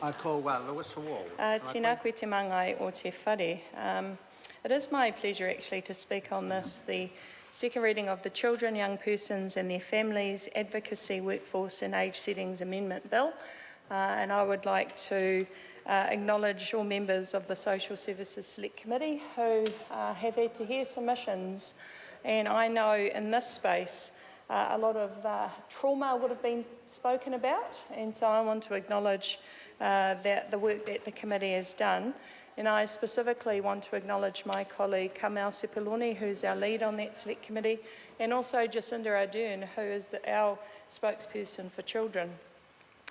I call Lewis Wall. Tēnā koe te mangai o te whare. It is my pleasure actually to speak on this, the second reading of the Children, Young Persons and Their Families Advocacy Workforce and Age Settings Amendment Bill. And I would like to acknowledge all members of the Social Services Select Committee who have had to hear submissions. And I know in this space a lot of trauma would have been spoken about, and so I want to acknowledge the work that the committee has done. And I specifically want to acknowledge my colleague Kamau Sepuloni, who's our lead on that select committee, and also Jacinda Ardern, who is our spokesperson for children.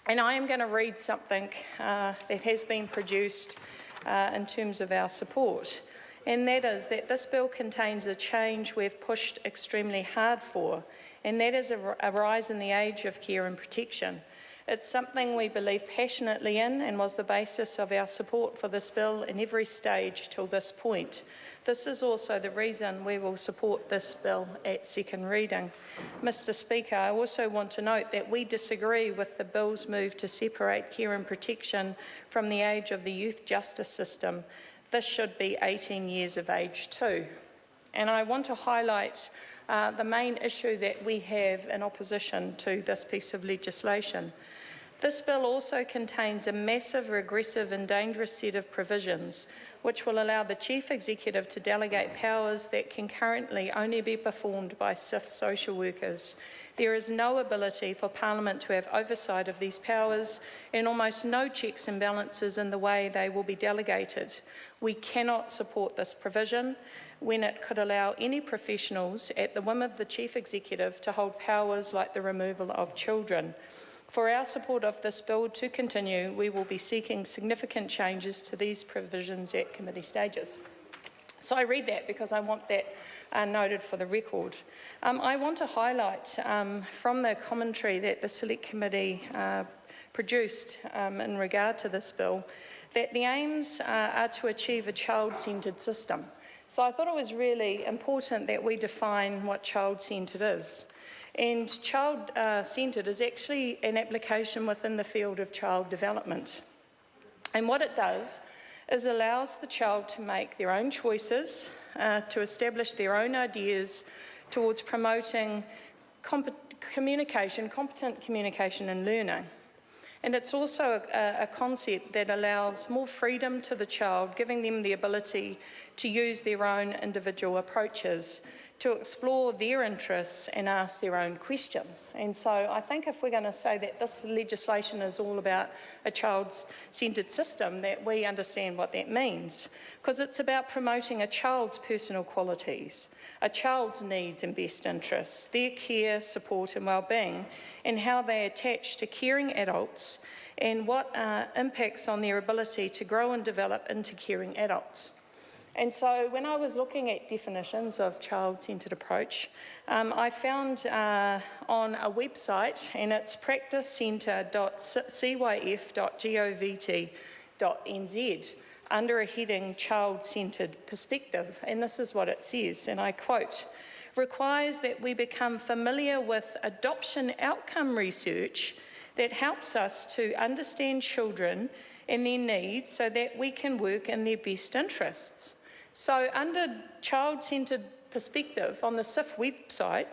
And I am going to read something that has been produced in terms of our support. And that is that this bill contains a change we've pushed extremely hard for, and that is a rise in the age of care and protection. It's something we believe passionately in and was the basis of our support for this bill in every stage till this point. This is also the reason we will support this bill at second reading. Mr Speaker, I also want to note that we disagree with the bill's move to separate care and protection from the age of the youth justice system. This should be 18 years of age too. And I want to highlight the main issue that we have in opposition to this piece of legislation. This bill also contains a massive, regressive and dangerous set of provisions which will allow the Chief Executive to delegate powers that can currently only be performed by SIF social workers. There is no ability for Parliament to have oversight of these powers and almost no checks and balances in the way they will be delegated. We cannot support this provision when it could allow any professionals at the whim of the Chief Executive to hold powers like the removal of children. For our support of this bill to continue, we will be seeking significant changes to these provisions at committee stages. So I read that because I want that noted for the record. I want to highlight from the commentary that the Select Committee produced in regard to this bill that the aims are to achieve a child-centred system. So I thought it was really important that we define what child-centred is. And child-centred is actually an application within the field of child development. And what it does is allows the child to make their own choices, to establish their own ideas towards promoting competent communication and learning. And it's also a concept that allows more freedom to the child, giving them the ability to use their own individual approaches, to explore their interests and ask their own questions. And so I think if we're going to say that this legislation is all about a child-centred system, that we understand what that means, because it's about promoting a child's personal qualities, a child's needs and best interests, their care, support and well-being, and how they attach to caring adults and what impacts on their ability to grow and develop into caring adults. And so when I was looking at definitions of child-centred approach, I found on a website, and it's practicecentre.cyf.govt.nz, under a heading Child-Centred Perspective, and this is what it says, and I quote, "requires that we become familiar with adoption outcome research that helps us to understand children and their needs so that we can work in their best interests." So under child-centred perspective on the SIF website,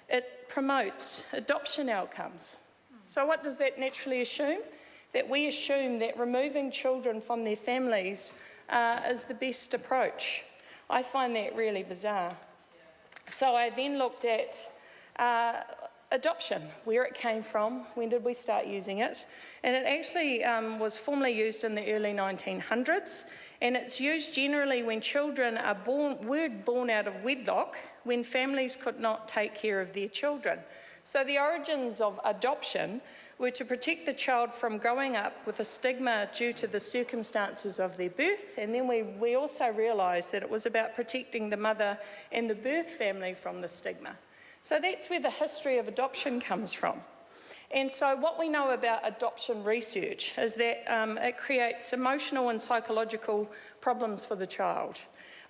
it promotes adoption outcomes. So what does that naturally assume? That we assume that removing children from their families is the best approach. I find that really bizarre. So I then looked at adoption, where it came from, when did we start using it, and it actually was formerly used in the early 1900s, and it's used generally when children were born out of wedlock, when families could not take care of their children. So the origins of adoption were to protect the child from growing up with a stigma due to the circumstances of their birth, and then we also realised that it was about protecting the mother and the birth family from the stigma. So that's where the history of adoption comes from. And so what we know about adoption research is that it creates emotional and psychological problems for the child.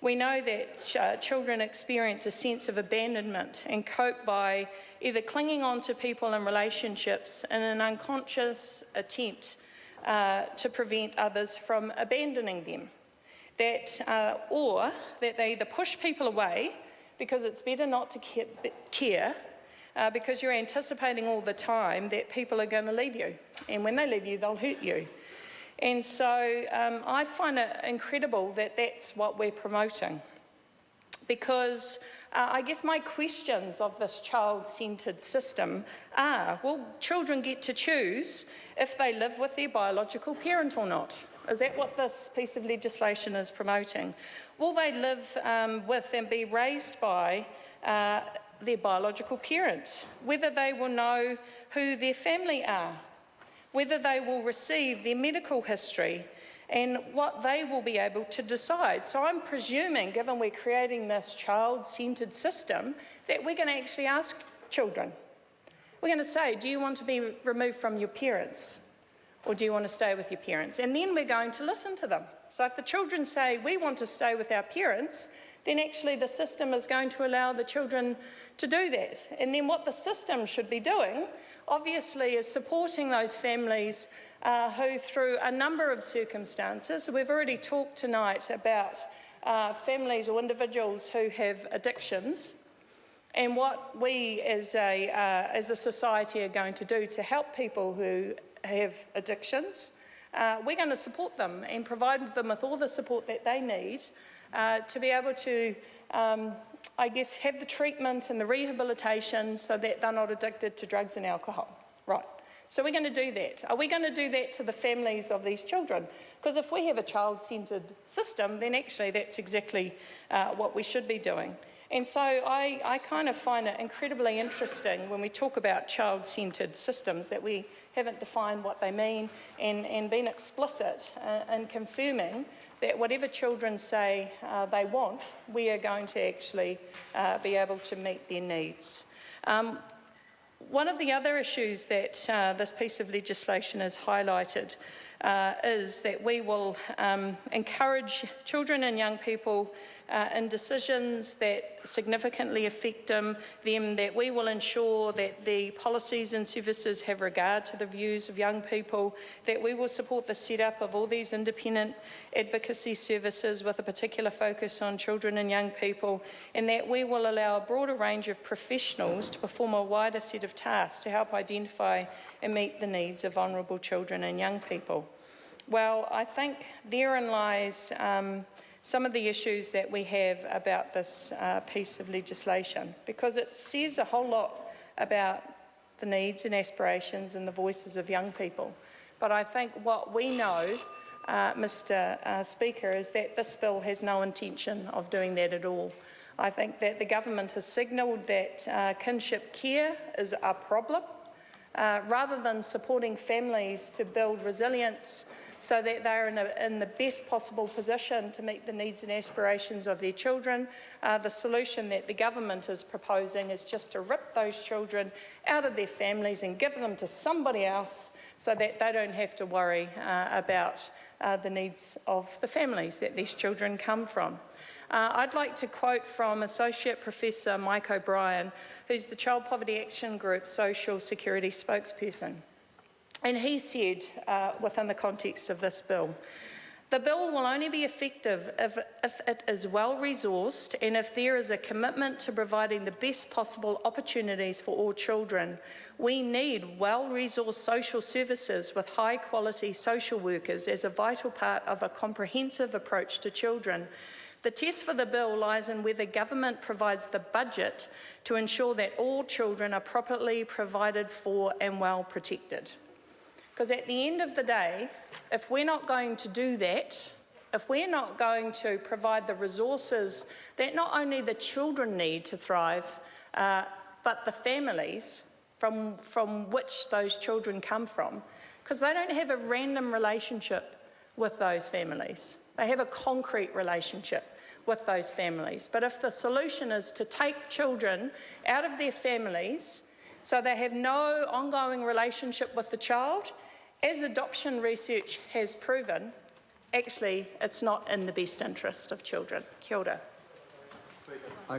We know that children experience a sense of abandonment and cope by either clinging on to people and relationships in an unconscious attempt to prevent others from abandoning them. Or that they either push people away because it's better not to care because you're anticipating all the time that people are going to leave you, and when they leave you, they'll hurt you. And so I find it incredible that that's what we're promoting, because I guess my questions of this child-centred system are, will children get to choose if they live with their biological parent or not? Is that what this piece of legislation is promoting? Will they live with and be raised by their biological parent? Whether they will know who their family are, whether they will receive their medical history, and what they will be able to decide. So I'm presuming, given we're creating this child-centred system, that we're going to actually ask children. We're going to say, do you want to be removed from your parents, or do you want to stay with your parents? And then we're going to listen to them. So if the children say, we want to stay with our parents, then actually the system is going to allow the children to do that. And then what the system should be doing, obviously, is supporting those families who, through a number of circumstances, we've already talked tonight about families or individuals who have addictions, and what we as a society are going to do to help people who have addictions. We're going to support them and provide them with all the support that they need to be able to, I guess, have the treatment and the rehabilitation so that they're not addicted to drugs and alcohol. Right. So we're going to do that. Are we going to do that to the families of these children? Because if we have a child-centred system, then actually that's exactly what we should be doing. And so I kind of find it incredibly interesting when we talk about child-centred systems that we haven't defined what they mean and been explicit in confirming that whatever children say they want, we are going to actually be able to meet their needs. One of the other issues that this piece of legislation has highlighted is that we will encourage children and young people in decisions that significantly affect them, that we will ensure that the policies and services have regard to the views of young people, that we will support the setup of all these independent advocacy services with a particular focus on children and young people, and that we will allow a broader range of professionals to perform a wider set of tasks to help identify and meet the needs of vulnerable children and young people. Well, I think therein lies some of the issues that we have about this piece of legislation, because it says a whole lot about the needs and aspirations and the voices of young people. But I think what we know, Mr. Speaker, is that this bill has no intention of doing that at all. I think that the government has signalled that kinship care is a problem, rather than supporting families to build resilience so that they're in the best possible position to meet the needs and aspirations of their children. The solution that the government is proposing is just to rip those children out of their families and give them to somebody else so that they don't have to worry about the needs of the families that these children come from. I'd like to quote from Associate Professor Mike O'Brien, who's the Child Poverty Action Group Social Security spokesperson. And he said, within the context of this bill, the bill will only be effective if it is well-resourced and if there is a commitment to providing the best possible opportunities for all children. We need well-resourced social services with high-quality social workers as a vital part of a comprehensive approach to children. The test for the bill lies in whether government provides the budget to ensure that all children are properly provided for and well protected. Because at the end of the day, if we're not going to do that, if we're not going to provide the resources that not only the children need to thrive, but the families from which those children come from, because they don't have a random relationship with those families. They have a concrete relationship with those families. But if the solution is to take children out of their families so they have no ongoing relationship with the child, as adoption research has proven, actually it's not in the best interest of children. Kia ora.